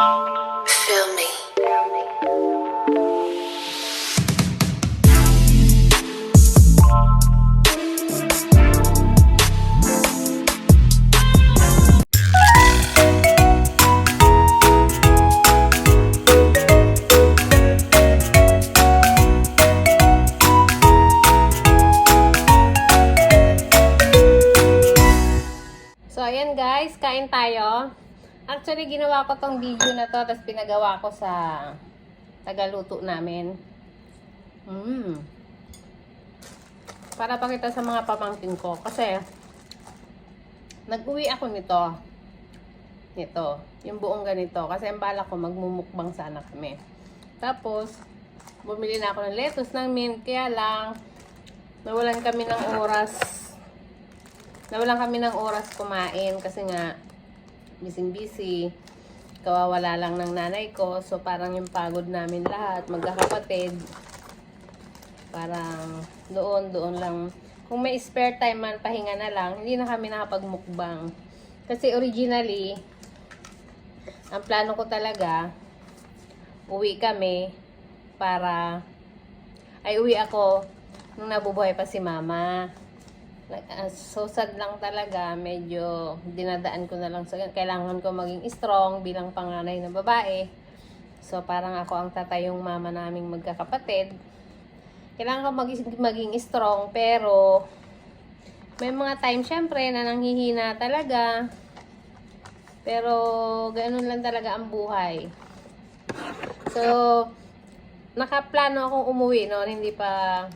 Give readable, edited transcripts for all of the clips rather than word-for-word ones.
Feel me. So, ayan guys, kain tayo. Actually, ginawa ko tong video na to, tapos pinagawa ko sa tagaluto namin. Para pakita sa mga pamangkin ko. Kasi, nag-uwi ako nito. Nito. Yung buong ganito. Kasi ang bala ko, magmumukbang sana kami. Tapos, bumili na ako ng lettuce, ng mint. Kaya lang, nawalan kami ng oras kumain kasi nga busy kawawala lang ng nanay ko, so parang yung pagod namin lahat magkakapatid, parang doon lang, kung may spare time man pahinga na lang, hindi na kami nakapagmukbang kasi originally ang plano ko talaga uwi ako nung nabubuhay pa si mama. So sad lang talaga, medyo dinadaan ko na lang sa kailangan ko maging strong bilang panganay na babae. So parang ako ang tatayong mama naming magkakapatid. Kailangan ko maging strong, pero may mga time syempre na nanghihina talaga. Pero ganoon lang talaga ang buhay. So nakaplano akong umuwi noon, hindi pa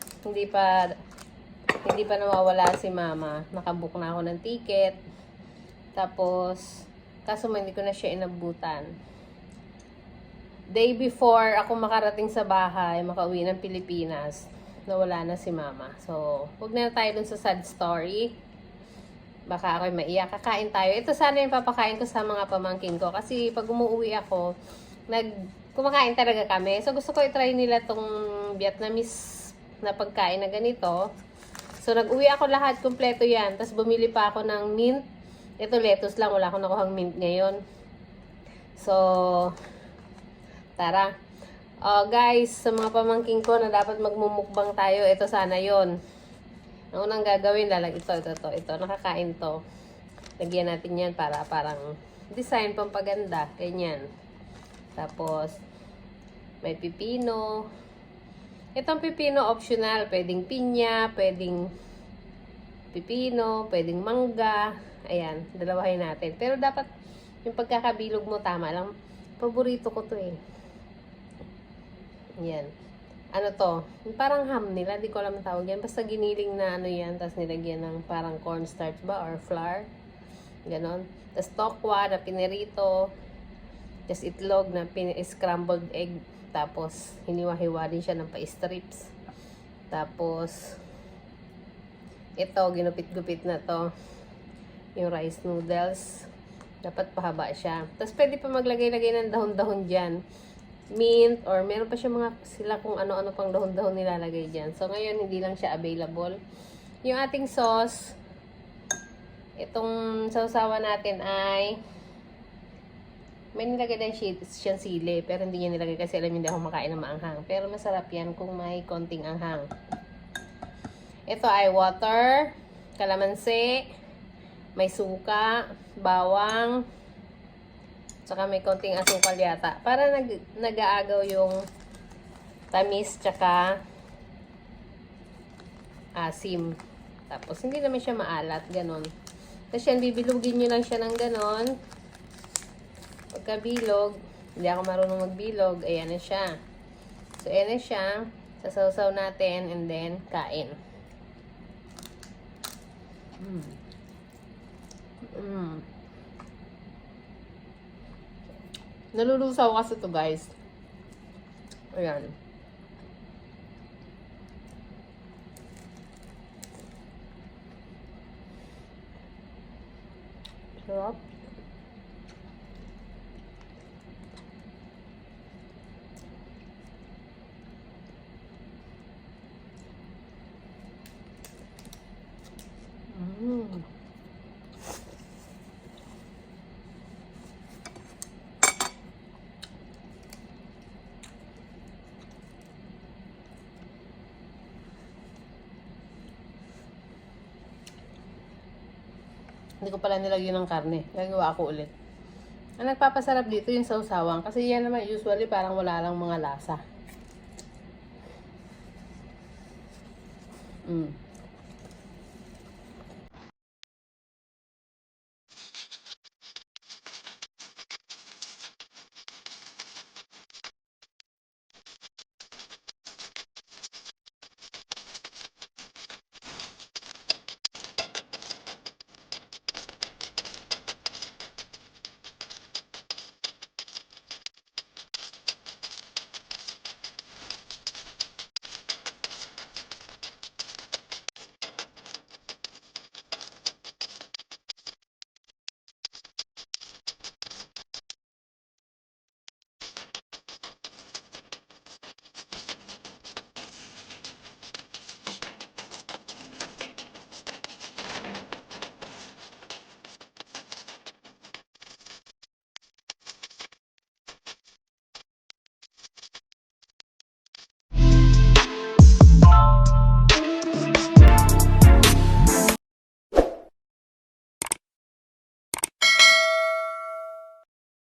nawawala si mama. Nakabook na ako ng ticket. Tapos, kaso hindi ko na siya inabutan. Day before ako makarating sa bahay, makauwi ng Pilipinas, nawala na si mama. So, huwag na tayo dun sa sad story. Baka ako'y maiyak. Kakain tayo. Ito sana yung papakain ko sa mga pamangkin ko. Kasi pag umuwi ako, kumakain talaga kami. So, gusto ko i-try nila tong Vietnamese na pagkain na ganito. So, nag-uwi ako lahat, kompleto yan. Tapos, bumili pa ako ng mint. Ito, lettuce lang. Wala akong nakuhang mint ngayon. So, tara. Guys, sa mga pamangking ko na dapat magmumukbang tayo, ito sana yon. Ang unang gagawin, ito. Nakakain to. Lagyan natin yan para parang design, pampaganda. Ganyan. Tapos, may pipino. Itong pipino optional, pwedeng pinya, pwedeng pipino, pwedeng mangga. Ayan, dalawahin natin. Pero dapat yung pagkakabilog mo tama lang. Paborito ko to eh. Ayan. Ano to? Parang ham nila, di ko alam ang tawag yan. Basta giniling na ano yan, tapos nilagyan ng parang cornstarch ba or flour. Ganon. Tapos tokwa na pinirito. Tapos itlog na scrambled egg. Tapos, hiniwa-hiwa din siya ng pa-strips. Tapos, ito, ginupit-gupit na to. Yung rice noodles. Dapat pahaba siya. Tapos, pwede pa maglagay-lagay ng dahon-dahon dyan. Mint, or meron pa siya sila kung ano-ano pang dahon-dahon nilalagay dyan. So, ngayon, hindi lang siya available. Yung ating sauce, itong sausawa natin ay may nilagay din siyang sili, pero hindi niya nilagay kasi alam hindi ako makain ng maanghang. Pero masarap yan kung may konting anghang. Ito ay water, kalamansi, may suka, bawang, tsaka may konting asukal yata. Para nag-aagaw yung tamis tsaka asim. Tapos hindi naman siya maalat, ganon. Tapos yan, bibilugin nyo lang siya ng ganon. Pagkabilog, hindi ako marunong magbilog, ayan na siya. So, ayan na siya. Sasawsaw natin and then kain. Nalulusaw kasi to guys. Ayan. Sarap. Hindi ko pala nilagyan ng karne. Gagawa ako ulit. Ang nagpapasarap dito yung sausawan. Kasi yan naman usually parang wala lang mga lasa.